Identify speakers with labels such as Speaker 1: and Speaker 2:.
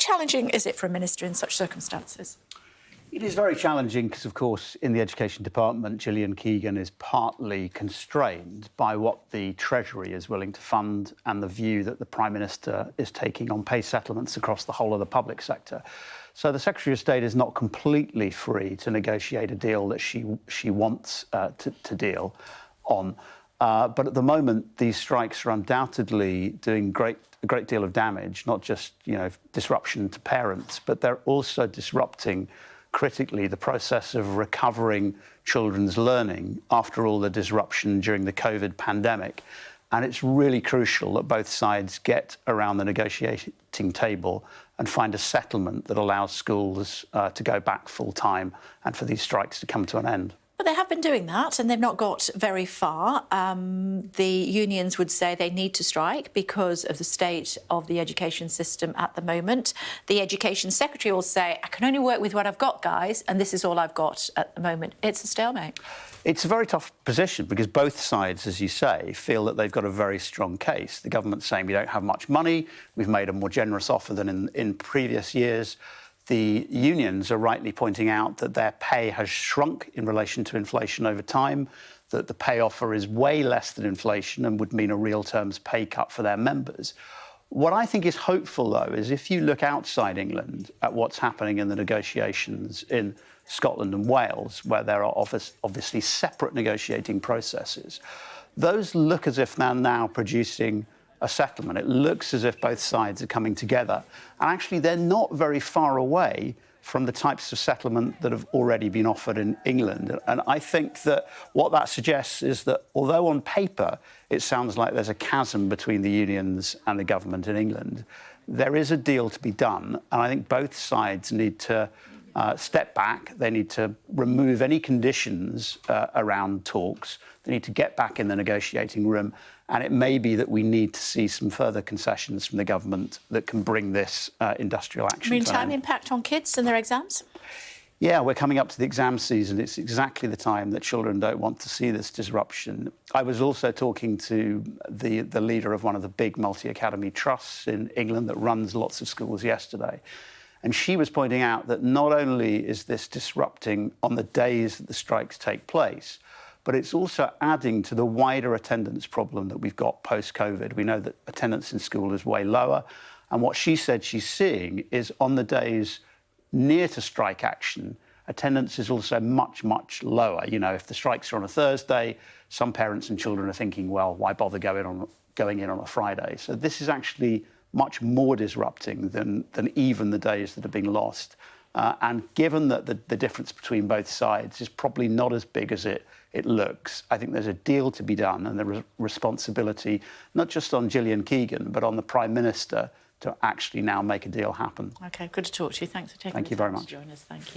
Speaker 1: challenging is it for a minister in such circumstances?
Speaker 2: It is very challenging because, of course, in the Education Department, Gillian Keegan is partly constrained by what the Treasury is willing to fund and the view that the Prime Minister is taking on pay settlements across the whole of the public sector. So the Secretary of State is not completely free to negotiate a deal that she wants to deal on. But at the moment, these strikes are undoubtedly doing a great deal of damage, not just disruption to parents, but they're also disrupting critically the process of recovering children's learning after all the disruption during the COVID pandemic. And it's really crucial that both sides get around the negotiating table and find a settlement that allows schools to go back full time and for these strikes to come to an end.
Speaker 1: But they have been doing that and they've not got very far. The unions would say they need to strike because of the state of the education system at the moment. The Education Secretary will say, I can only work with what I've got, guys, and this is all I've got at the moment. It's a stalemate.
Speaker 2: It's a very tough position because both sides, as you say, feel that they've got a very strong case. The government's saying we don't have much money, we've made a more generous offer than in previous years. The unions are rightly pointing out that their pay has shrunk in relation to inflation over time, that the pay offer is way less than inflation and would mean a real terms pay cut for their members. What I think is hopeful, though, is if you look outside England at what's happening in the negotiations in Scotland and Wales, where there are obviously separate negotiating processes, those look as if they're now producing a settlement. It looks as if both sides are coming together. And actually, they're not very far away from the types of settlement that have already been offered in England. And I think that what that suggests is that although on paper it sounds like there's a chasm between the unions and the government in England, there is a deal to be done. And I think both sides need to step back. They need to remove any conditions around talks. They need to get back in the negotiating room. And it may be that we need to see some further concessions from the government that can bring this industrial action to an end.
Speaker 1: Meantime, impact on kids and their exams?
Speaker 2: Yeah, we're coming up to the exam season. It's exactly the time that children don't want to see this disruption. I was also talking to the leader of one of the big multi-academy trusts in England that runs lots of schools yesterday. And she was pointing out that not only is this disrupting on the days that the strikes take place, but it's also adding to the wider attendance problem that we've got post-COVID. We know that attendance in school is way lower. And what she said she's seeing is on the days near to strike action, attendance is also much, much lower. If the strikes are on a Thursday, some parents and children are thinking, well, why bother going in on a Friday? So this is actually much more disrupting than even the days that have been lost. And given that the difference between both sides is probably not as big as it looks, I think there's a deal to be done and the responsibility, not just on Gillian Keegan, but on the Prime Minister to actually now make a deal happen.
Speaker 1: OK, good to talk to you. Thanks for taking
Speaker 2: the time to
Speaker 1: join us. Thank you.